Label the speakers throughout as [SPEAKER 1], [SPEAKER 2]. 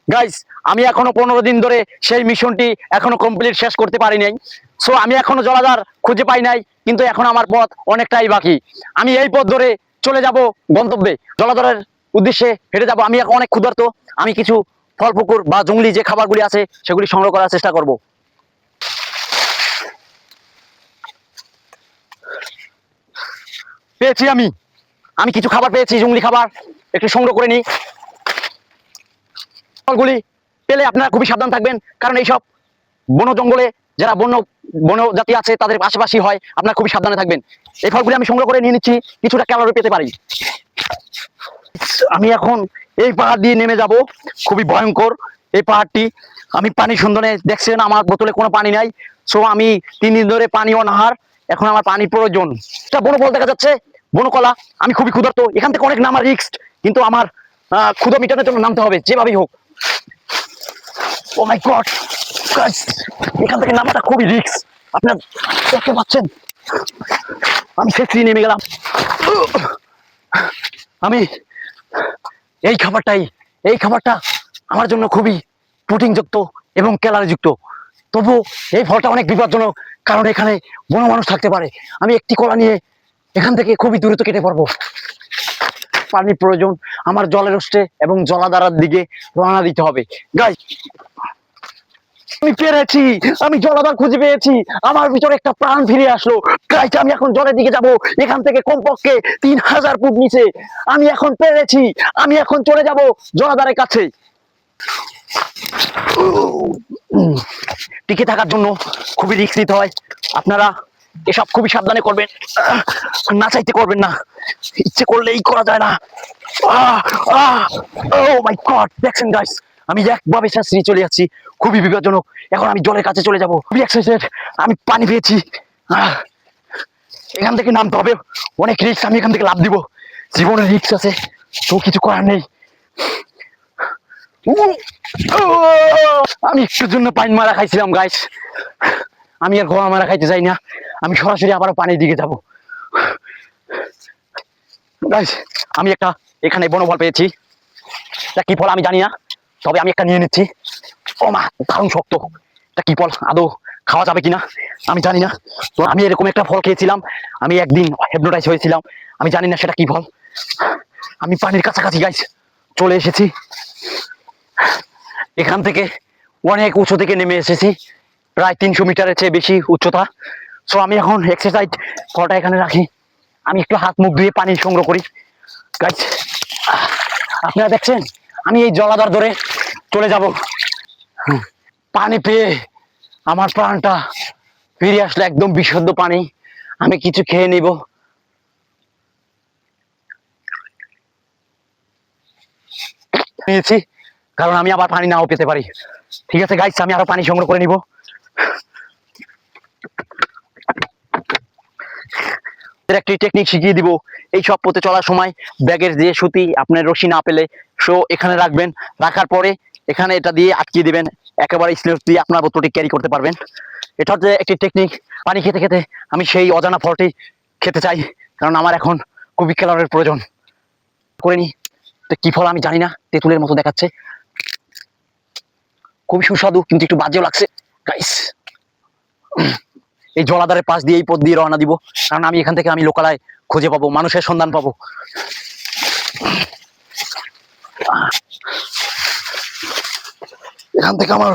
[SPEAKER 1] Guys, আমি এখনো 15 দিন ধরে সেই মিশনটি এখনো কমপ্লিট শেষ করতে পারি নাই। সো আমি এখনো জলাধার খুঁজে পাই নাই, কিন্তু এখন আমার পথ অনেকটাই বাকি। আমি এই পথ ধরে চলে যাব গন্তব্যে, জলাধারের উদ্দেশ্যে হেঁটে যাব। আমি এখন অনেক ক্ষুধার্ত। আমি কিছু ফল পুকুর বা জঙ্গলি যে খাবারগুলি আছে সেগুলি সংগ্রহ করার চেষ্টা করব। পেয়েছি আমি আমি কিছু খাবার পেয়েছি, জঙ্গলি খাবার। একটু সংগ্রহ করে নিই। ফলগুলি পেলে আপনারা খুবই সাবধান থাকবেন, কারণ এইসব বন জঙ্গলে যারা বন্য জাতি আছে তাদের পাশাপাশি হয়। আপনারা খুবই সাবধানে থাকবেন। এই ফলগুলি আমি সংগ্রহ করে নিয়ে নিচ্ছি, কিছুটা ক্যালোরি পেতে পারি। আমি এখন এই পাহাড় দিয়ে নেমে যাব। খুবই ভয়ঙ্কর এই পাহাড়টি। আমি পানি সন্ধানে, দেখছেন আমার বোতলে কোনো পানি নাই। সো আমি 3 দিন ধরে পানি অনাহার। এখন আমার পানি প্রয়োজন। এটা বনফল দেখা যাচ্ছে, বনকলা। আমি খুবই ক্ষুধার্ত। এখান থেকে অনেক নামার রিস্ক, কিন্তু আমার ক্ষুধা মিটানোর জন্য নামতে হবে যেভাবেই হোক। ও মাই গড গাইস, এখান থেকে নামাটা খুবই রিস্ক। আপনার দেখতে পাচ্ছেন আমি সেফলি নেমে গেলাম। আমি এই খাবারটা আমার জন্য খুবই প্রোটিনযুক্ত এবং ক্যালারিযুক্ত। তবু এই ফলটা অনেক বিপজ্জনক, কারণ এখানে বড় মানুষ থাকতে পারে। আমি একটি কলা নিয়ে এখান থেকে খুবই দ্রুত কেটে পড়বো। পানির প্রয়োজন আমার, জলের উৎসে এবং জলাধারার দিকে রওনা দিতে হবে। গাইস, আমি পেরেছি। আমি জলাধার খুঁজে পেয়েছি। আমার ভিতরে একটা প্রাণ ফিরে আসলো। গাইস, আমি এখন জলের দিকে যাব। এখান থেকে কমপক্ষে 3000 ফুট নিচে। আমি এখন পেরেছি। আমি এখন চলে যাব জলাধারের কাছে। টিকে থাকার জন্য খুবই রিস্ক নিতে হয়। আপনারা এসব খুবই সাবধানে করবেন, না চাইতে করবেন না। ইচ্ছে করলেই করা যায় না। ও মাই গড, দেখছেন গাইস, আমি একভাবে শাস্ত্রী চলে যাচ্ছি। খুবই বিপজ্জনক। এখন আমি জলের কাছে চলে যাব। খুবই এক্সাইটেড। আমি পানি পেয়েছি। এখান থেকে নামতে হবে, অনেক রিস্ক। আমি এখান থেকে লাফ দিব, জীবনের রিস্ক আছে, তো কিছু করার নেই। আমি একটুর জন্য পানি মারা খাইছিলাম গাইস। আমি আর গোয়া মারা খাইতে চাই না। আমি সরাসরি আবারও পানির দিকে যাব। গাইস, আমি একটা এখানে বনফল পেয়েছি। এটা কি ফল আমি জানি না, তবে আমি একটা নিয়ে নিচ্ছি। ও মা, দারুণ শক্ত। এটা কি ফল, আদৌ খাওয়া যাবে কিনা আমি জানি না। তো আমি এরকম একটা ফল খেয়েছিলাম, আমি একদিন হিপনোটাইজ হয়েছিলাম। আমি জানি না সেটা কি ফল। আমি পানির কাছাকাছি গাইস চলে এসেছি। এখান থেকে অনেক উঁচু থেকে নেমে এসেছি, প্রায় 300 মিটারের চেয়ে বেশি উচ্চতা। সো আমি এখন এক্সারসাইজ ফলটা এখানে রাখি। আমি একটু হাত মুখ ধুয়ে পানি সংগ্রহ করি। গাইস, আপনারা দেখছেন আমি এই জলাধার ধরে চলে যাব। পানি পেয়ে আমার প্রাণটা ফিরে আসলো, একদম বিশুদ্ধ পানি। আমি কিছু খেয়ে নিব। নিয়েছি, কারণ আমি আবার পানি নাও পেতে পারি। ঠিক আছে গাইস, আমি আরো পানি সংগ্রহ করে নিব। একটি টেকনিক শিখিয়ে দিব। এই সব পথে চলার সময় ব্যাগের যে সুতি আপনার রশি না পেলে, সো এখানে রাখবেন। রাখার পরে এখানে এটা দিয়ে আটকিয়ে দিবেন। একেবারে স্লিপ দিয়ে আপনার বোতলটি ক্যারি করতে পারবেন। এটা হচ্ছে একটি টেকনিক। পানি খেতে খেতে আমি সেই অজানা ফলটি খেতে চাই, কারণ আমার এখন খুবই ক্যালোরির প্রয়োজন। করে নি। কি ফল আমি জানি না, তেঁতুলের মতো দেখাচ্ছে। খুবই সুস্বাদু, কিন্তু একটু বাজেও লাগছে গাইস। এই জলাধারের পাশ দিয়ে এই পথ দিয়ে রওনা দিব, কারণ আমি এখান থেকে আমি লোকালয় খুঁজে পাবো, মানুষের সন্ধান পাবো। এখান থেকে আমার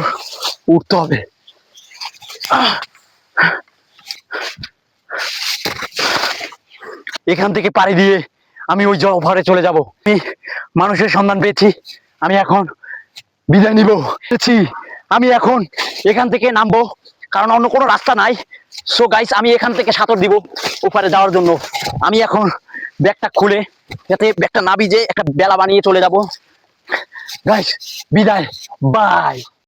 [SPEAKER 1] উঠতে হবে। এখান থেকে পাড়ি দিয়ে আমি ওই জলভরে চলে যাব। আমি মানুষের সন্ধান পেয়েছি। আমি এখন বিদায় নিব। আমি এখন এখান থেকে নামবো, কারণ অন্য কোনো রাস্তা নাই। সো গাইস, আমি এখান থেকে সাঁতর দিব ওপারে যাওয়ার জন্য। আমি এখন ব্যাগটা খুলে, যাতে ব্যাগটা না ভিজে, একটা বেলা বানিয়ে চলে যাব। গাইস, বিদায়, বাই।